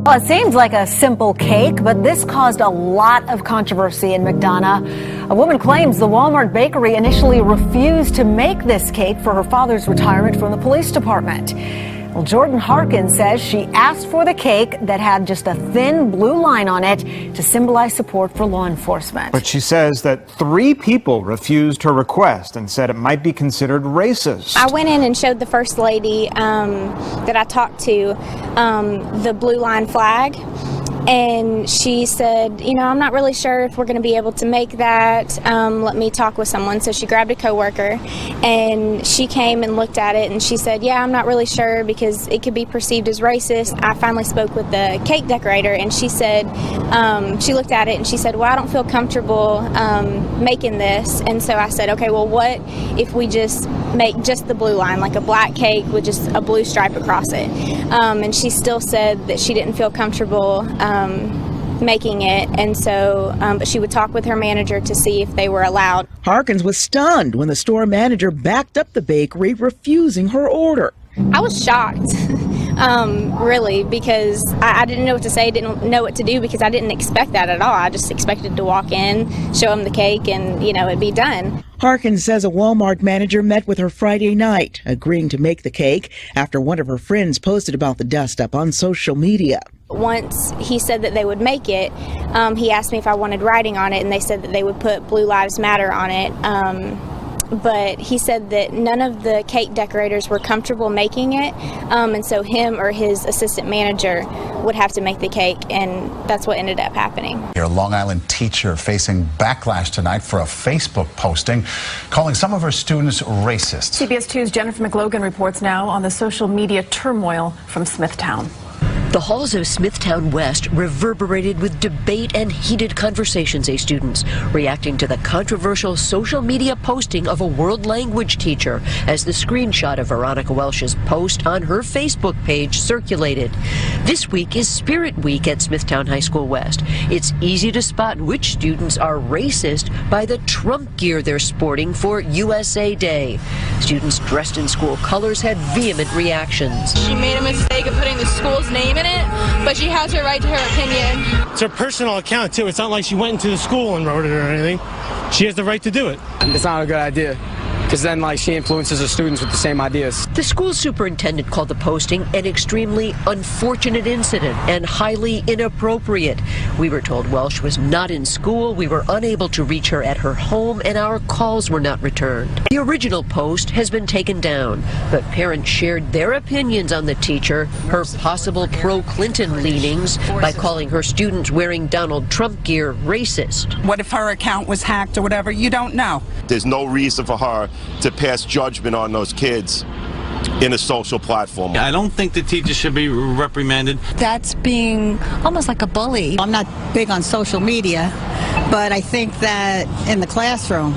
Well, it seems like a simple cake, but this caused a lot of controversy in McDonough. A woman claims the Walmart bakery initially refused to make this cake for her father's retirement from the police department. Well, Jordan Harkin says she asked for the cake that had just a thin blue line on it to symbolize support for law enforcement. But she says that 3 people refused her request and said it might be considered racist. I went in and showed the first lady that I talked to the blue line flag. And she said, you know, I'm not really sure if we're going to be able to make that. Let me talk with someone. So she grabbed a coworker and she came and looked at it and she said, yeah, I'm not really sure because it could be perceived as racist. I finally spoke with the cake decorator and she said, she looked at it and she said, well, I don't feel comfortable making this. And so I said, okay, well, what if we just make just the blue line, like a black cake with just a blue stripe across it? And she still said that she didn't feel comfortable making it, and so but she would talk with her manager to see if they were allowed. Harkins was stunned when the store manager backed up the bakery, refusing her order. I was shocked, really, because I didn't know what to say, didn't know what to do, because I didn't expect that at all. I just expected to walk in, show him the cake, and, you know, it'd be done. Harkins says a Walmart manager met with her Friday night, agreeing to make the cake after one of her friends posted about the dust-up on social media. Once he said that they would make it, he asked me if I wanted writing on it, and they said that they would put Blue Lives Matter on it. But he said that none of the cake decorators were comfortable making it, and so him or his assistant manager would have to make the cake, and that's what ended up happening. A Long Island teacher facing backlash tonight for a Facebook posting calling some of her students racist. CBS 2's Jennifer McLogan reports now on the social media turmoil from Smithtown. The halls of Smithtown West reverberated with debate and heated conversations, students reacting to the controversial social media posting of a world language teacher as the screenshot of Veronica Welch's post on her Facebook page circulated. This week is Spirit Week at Smithtown High School West. It's easy to spot which students are racist by the Trump gear they're sporting for USA Day. Students dressed in school colors had vehement reactions. She made a mistake of putting the school's name in it, but she has her right to her opinion. It's her personal account, too. It's not like she went into the school and wrote it or anything. She has the right to do it. It's not a good idea, because then, she influences her students with the same ideas. The school superintendent called the posting an extremely unfortunate incident and highly inappropriate. We were told Welch was not in school, we were unable to reach her at her home, and our calls were not returned. The original post has been taken down, but parents shared their opinions on the teacher, her possible pro-Clinton leanings, by calling her students wearing Donald Trump gear racist. What if her account was hacked or whatever? You don't know. There's no reason for her to pass judgment on those kids in a social platform. I don't think the teacher should be reprimanded. That's being almost like a bully. I'm not big on social media, but I think that in the classroom,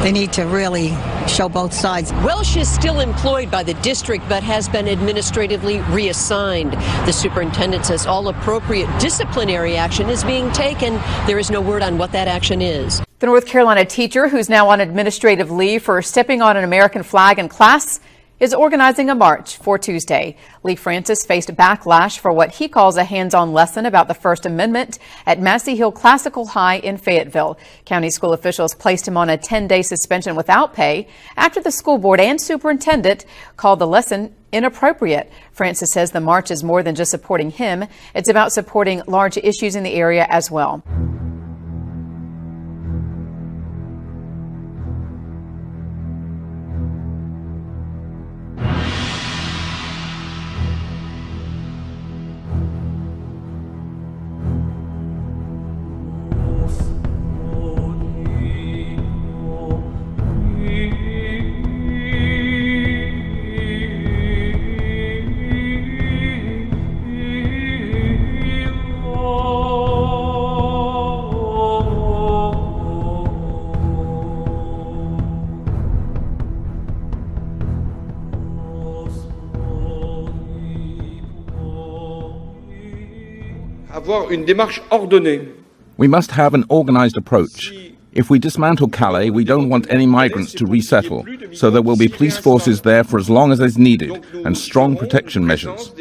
they need to really show both sides. Welch is still employed by the district, but has been administratively reassigned. The superintendent says all appropriate disciplinary action is being taken. There is no word on what that action is. The North Carolina teacher who's now on administrative leave for stepping on an American flag in class is organizing a march for Tuesday. Lee Francis faced backlash for what he calls a hands-on lesson about the First Amendment at Massey Hill Classical High in Fayetteville. County school officials placed him on a 10-day suspension without pay after the school board and superintendent called the lesson inappropriate. Francis says the march is more than just supporting him. It's about supporting large issues in the area as well. We must have an organized approach. If we dismantle Calais, we don't want any migrants to resettle, so there will be police forces there for as long as is needed, and strong protection measures.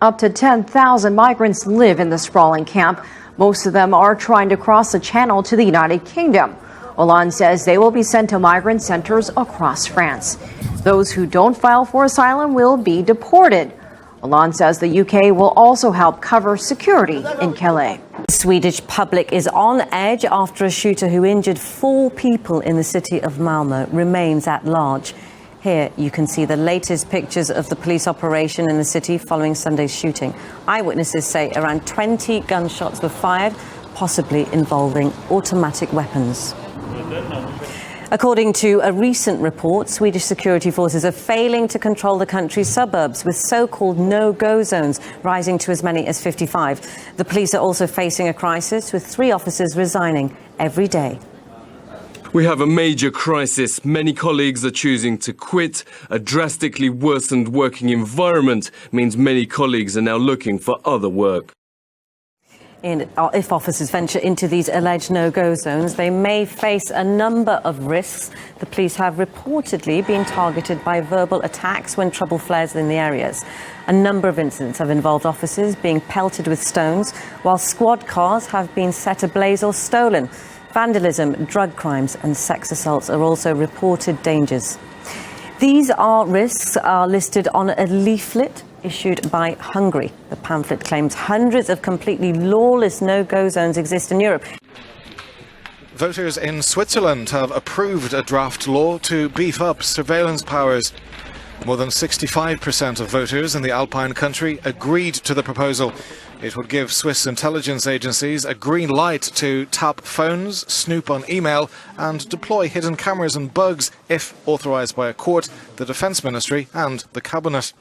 Up to 10,000 migrants live in the sprawling camp. Most of them are trying to cross the channel to the United Kingdom. Hollande says they will be sent to migrant centers across France. Those who don't file for asylum will be deported. Hollande says the UK will also help cover security in Calais. The Swedish public is on edge after a shooter who injured 4 people in the city of Malmö remains at large. Here you can see the latest pictures of the police operation in the city following Sunday's shooting. Eyewitnesses say around 20 gunshots were fired, possibly involving automatic weapons. According to a recent report, Swedish security forces are failing to control the country's suburbs, with so-called no-go zones rising to as many as 55. The police are also facing a crisis, with 3 officers resigning every day. We have a major crisis. Many colleagues are choosing to quit. A drastically worsened working environment means many colleagues are now looking for other work. And if officers venture into these alleged no-go zones, they may face a number of risks. The police have reportedly been targeted by verbal attacks when trouble flares in the areas. A number of incidents have involved officers being pelted with stones, while squad cars have been set ablaze or stolen. Vandalism, drug crimes and sex assaults are also reported dangers. These risks are listed on a leaflet issued by Hungary. The pamphlet claims hundreds of completely lawless no-go zones exist in Europe. Voters in Switzerland have approved a draft law to beef up surveillance powers. More than 65% of voters in the Alpine country agreed to the proposal. It would give Swiss intelligence agencies a green light to tap phones, snoop on email and deploy hidden cameras and bugs if authorised by a court, the Defence Ministry and the Cabinet.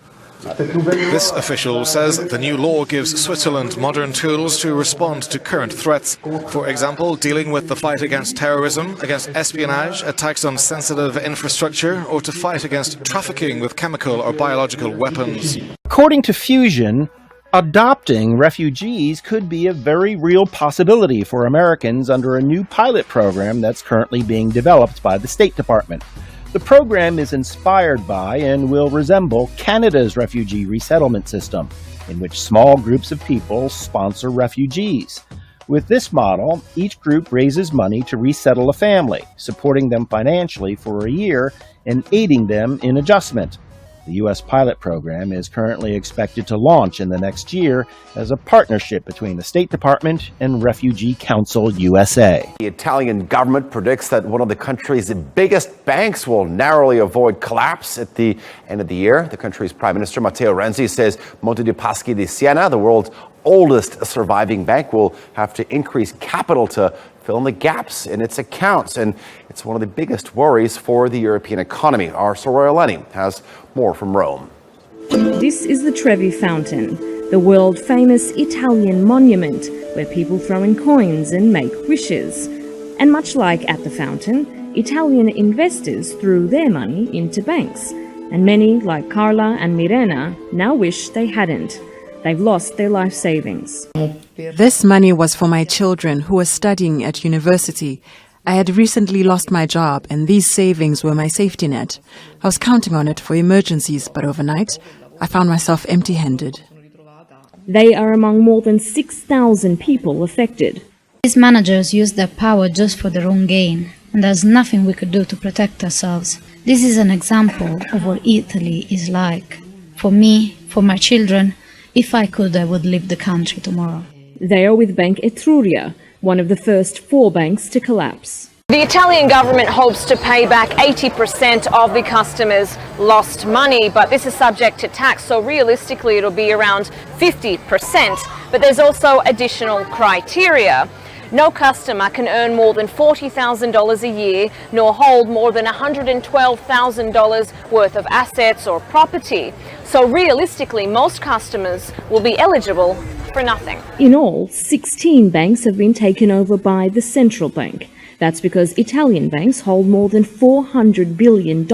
This official says the new law gives Switzerland modern tools to respond to current threats. For example, dealing with the fight against terrorism, against espionage, attacks on sensitive infrastructure, or to fight against trafficking with chemical or biological weapons. According to Fusion, adopting refugees could be a very real possibility for Americans under a new pilot program that's currently being developed by the State Department. The program is inspired by and will resemble Canada's refugee resettlement system, in which small groups of people sponsor refugees. With this model, each group raises money to resettle a family, supporting them financially for a year and aiding them in adjustment. The U.S. pilot program is currently expected to launch in the next year as a partnership between the State Department and Refugee Council USA. The Italian government predicts that one of the country's biggest banks will narrowly avoid collapse at the end of the year. The country's Prime Minister Matteo Renzi says Monte dei Paschi di Siena, the world's oldest surviving bank, will have to increase capital to fill in the gaps in its accounts. And it's one of the biggest worries for the European economy. Our Soraya Lenny has more from Rome. This is the Trevi Fountain, the world-famous Italian monument where people throw in coins and make wishes. And much like at the fountain, Italian investors threw their money into banks. And many, like Carla and Mirena, now wish they hadn't. They've lost their life savings. This money was for my children who were studying at university. I had recently lost my job, and these savings were my safety net. I was counting on it for emergencies, but overnight, I found myself empty-handed. They are among more than 6,000 people affected. These managers use their power just for their own gain, and there's nothing we could do to protect ourselves. This is an example of what Italy is like. For me, for my children, if I could, I would leave the country tomorrow. They are with Bank Etruria, one of the first 4 banks to collapse. The Italian government hopes to pay back 80% of the customers' lost money, but this is subject to tax, so realistically it'll be around 50%. But there's also additional criteria. No customer can earn more than $40,000 a year, nor hold more than $112,000 worth of assets or property. So realistically, most customers will be eligible for nothing. In all, 16 banks have been taken over by the central bank. That's because Italian banks hold more than $400 billion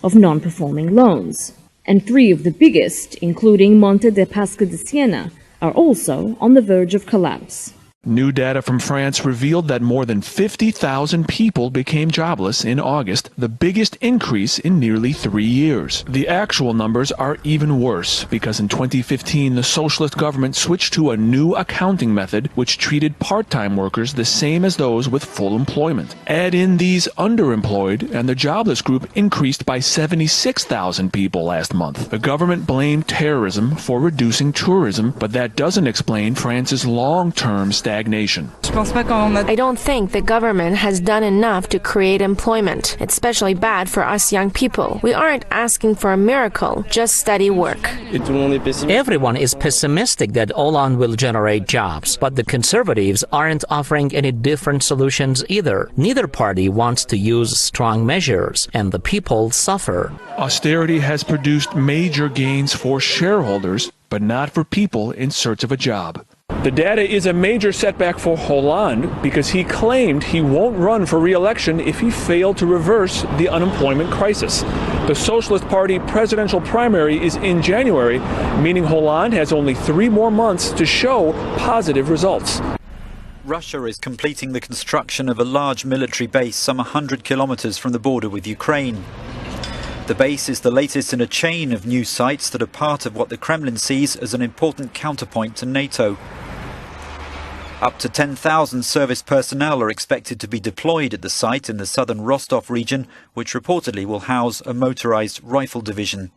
of non-performing loans. And 3 of the biggest, including Monte dei Paschi di Siena, are also on the verge of collapse. New data from France revealed that more than 50,000 people became jobless in August, the biggest increase in nearly 3 years. The actual numbers are even worse because in 2015 the socialist government switched to a new accounting method which treated part-time workers the same as those with full employment. Add in these underemployed and the jobless group increased by 76,000 people last month. The government blamed terrorism for reducing tourism, but that doesn't explain France's long-term stagnation. I don't think the government has done enough to create employment. It's especially bad for us young people. We aren't asking for a miracle, just steady work. Everyone is pessimistic that Hollande will generate jobs, but the Conservatives aren't offering any different solutions either. Neither party wants to use strong measures, and the people suffer. Austerity has produced major gains for shareholders, but not for people in search of a job. The data is a major setback for Hollande because he claimed he won't run for re-election if he failed to reverse the unemployment crisis. The Socialist Party presidential primary is in January, meaning Hollande has only 3 more months to show positive results. Russia is completing the construction of a large military base some 100 kilometers from the border with Ukraine. The base is the latest in a chain of new sites that are part of what the Kremlin sees as an important counterpoint to NATO. Up to 10,000 service personnel are expected to be deployed at the site in the southern Rostov region, which reportedly will house a motorized rifle division.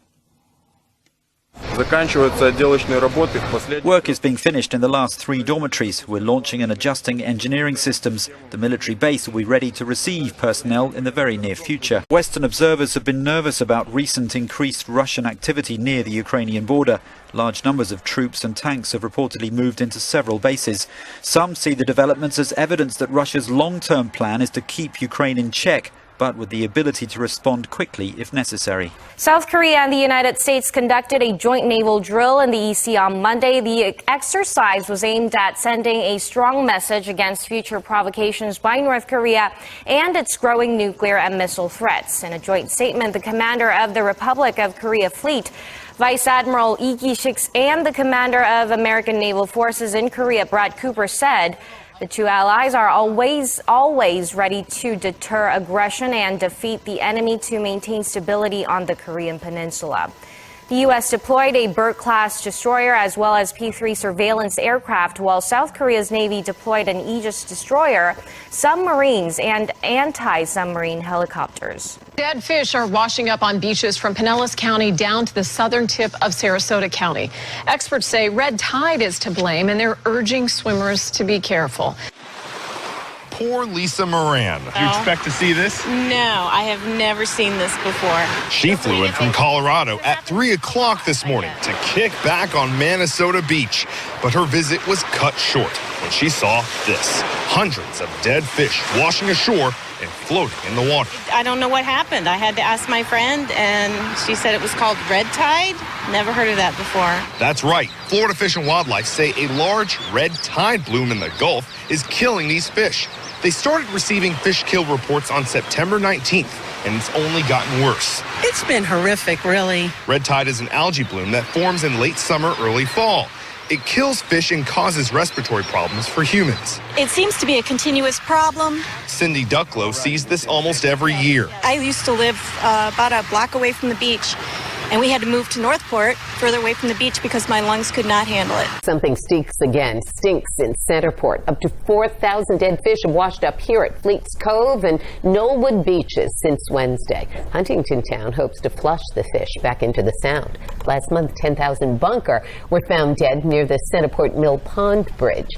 Work is being finished in the last 3 dormitories. We're launching and adjusting engineering systems. The military base will be ready to receive personnel in the very near future. Western observers have been nervous about recent increased Russian activity near the Ukrainian border. Large numbers of troops and tanks have reportedly moved into several bases. Some see the developments as evidence that Russia's long-term plan is to keep Ukraine in check, but with the ability to respond quickly if necessary. South Korea and the United States conducted a joint naval drill in the EC on Monday. The exercise was aimed at sending a strong message against future provocations by North Korea and its growing nuclear and missile threats. In a joint statement, the commander of the Republic of Korea Fleet, Vice Admiral Lee Ki-shik, and the commander of American Naval Forces in Korea, Brad Cooper, said the two allies are always ready to deter aggression and defeat the enemy to maintain stability on the Korean peninsula. The U.S. deployed a Burt-class destroyer as well as P-3 surveillance aircraft, while South Korea's Navy deployed an Aegis destroyer, submarines, and anti-submarine helicopters. Dead fish are washing up on beaches from Pinellas County down to the southern tip of Sarasota County. Experts say red tide is to blame, and they're urging swimmers to be careful. Poor Lisa Moran. Do you expect to see this? No, I have never seen this before. She flew in from Colorado at 3 o'clock this morning to kick back on Minnesota Beach. But her visit was cut short when she saw this. Hundreds of dead fish washing ashore and floating in the water. I don't know what happened. I had to ask my friend, and she said it was called red tide. Never heard of that before. That's right. Florida Fish and Wildlife say a large red tide bloom in the Gulf is killing these fish. They started receiving fish kill reports on September 19th, and it's only gotten worse. It's been horrific, really. Red tide is an algae bloom that forms in late summer, early fall. It kills fish and causes respiratory problems for humans. It seems to be a continuous problem. Cindy Ducklow sees this almost every year. I used to live about a block away from the beach, and we had to move to Northport, further away from the beach, because my lungs could not handle it. Something stinks again. Stinks in Centerport. Up to 4,000 dead fish have washed up here at Fleets Cove and Knollwood beaches since Wednesday. Huntington Town hopes to flush the fish back into the Sound. Last month, 10,000 bunker were found dead near the Centerport Mill Pond Bridge.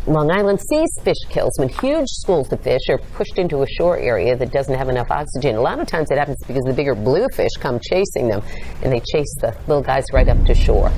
Long Island sees fish kills when huge schools of fish are pushed into a shore area that doesn't have enough oxygen. A lot of times it happens because the bigger bluefish come chasing them, and they chase the little guys right up to shore.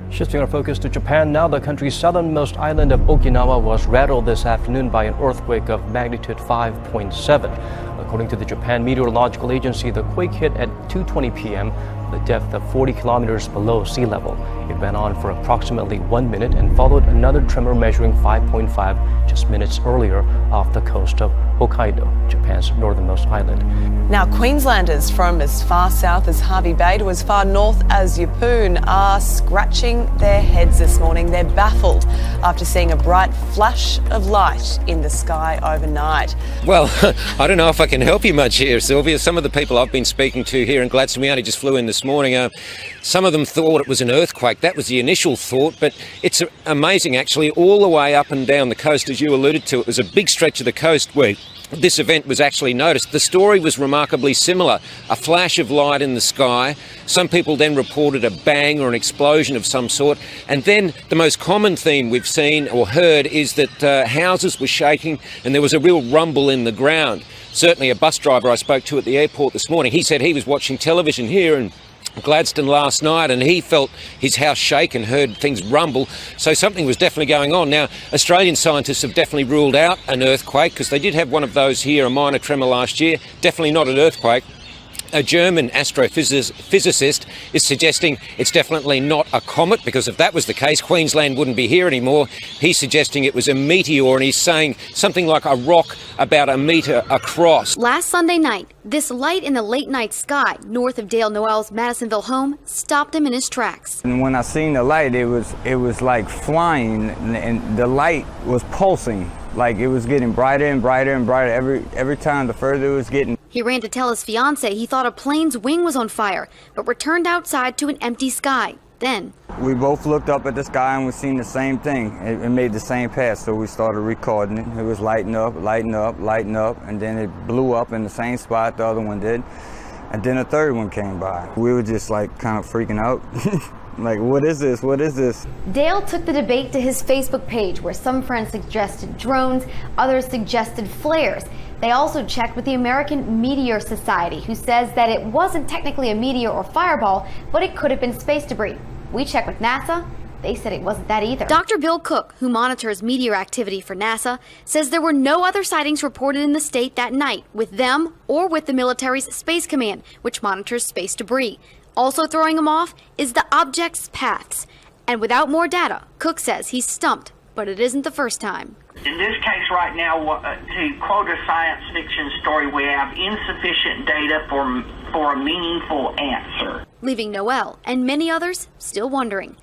Shifting our focus to Japan now, the country's southernmost island of Okinawa was rattled this afternoon by an earthquake of magnitude 5.7. According to the Japan Meteorological Agency, the quake hit at 2:20 p.m. at a depth of 40 kilometers below sea level. It went on for approximately 1 minute and followed another tremor measuring 5.5 just minutes earlier off the coast of Hokkaido, Japan's northernmost island. Now, Queenslanders from as far south as Hervey Bay to as far north as Yeppoon are scratching their heads this morning. They're baffled after seeing a bright flash of light in the sky overnight. Well, I don't know if I can help you much here, Sylvia. Some of the people I've been speaking to here in Gladstone, we only just flew in this morning, some of them thought it was an earthquake. That was the initial thought, but it's amazing actually, all the way up and down the coast, as you alluded to. It was a big stretch of the coast where this event was actually noticed. The story was remarkably similar. A flash of light in the sky. Some people then reported a bang or an explosion of some sort. And then the most common theme we've seen or heard is that houses were shaking and there was a real rumble in the ground. Certainly a bus driver I spoke to at the airport this morning, he said he was watching television here in Gladstone last night and he felt his house shake and heard things rumble, so something was definitely going on. Now, Australian scientists have definitely ruled out an earthquake because they did have one of those here, a minor tremor last year. Definitely not an earthquake. A German astrophysicist is suggesting it's definitely not a comet, because if that was the case, Queensland wouldn't be here anymore. He's suggesting it was a meteor, and he's saying something like a rock about a metre across. Last Sunday night, this light in the late night sky north of Dale Noel's Madisonville home stopped him in his tracks. And when I seen the light, it was like flying, and the light was pulsing. Like it was getting brighter and brighter and brighter every time the further it was getting. He ran to tell his fiancée he thought a plane's wing was on fire, but returned outside to an empty sky. Then we both looked up at the sky and we seen the same thing. It made the same path, so we started recording it. It was lighting up, lighting up, lighting up, and then it blew up in the same spot the other one did. And then a third one came by. We were just like kind of freaking out. Like, what is this? What is this? Dale took the debate to his Facebook page, where some friends suggested drones, others suggested flares. They also checked with the American Meteor Society, who says that it wasn't technically a meteor or fireball, but it could have been space debris. We checked with NASA. They said it wasn't that either. Dr. Bill Cook, who monitors meteor activity for NASA, says there were no other sightings reported in the state that night with them or with the military's Space Command, which monitors space debris. Also throwing him off is the object's paths. And without more data, Cook says he's stumped, but it isn't the first time. In this case right now, to quote a science fiction story, we have insufficient data for a meaningful answer. Leaving Noel and many others still wondering.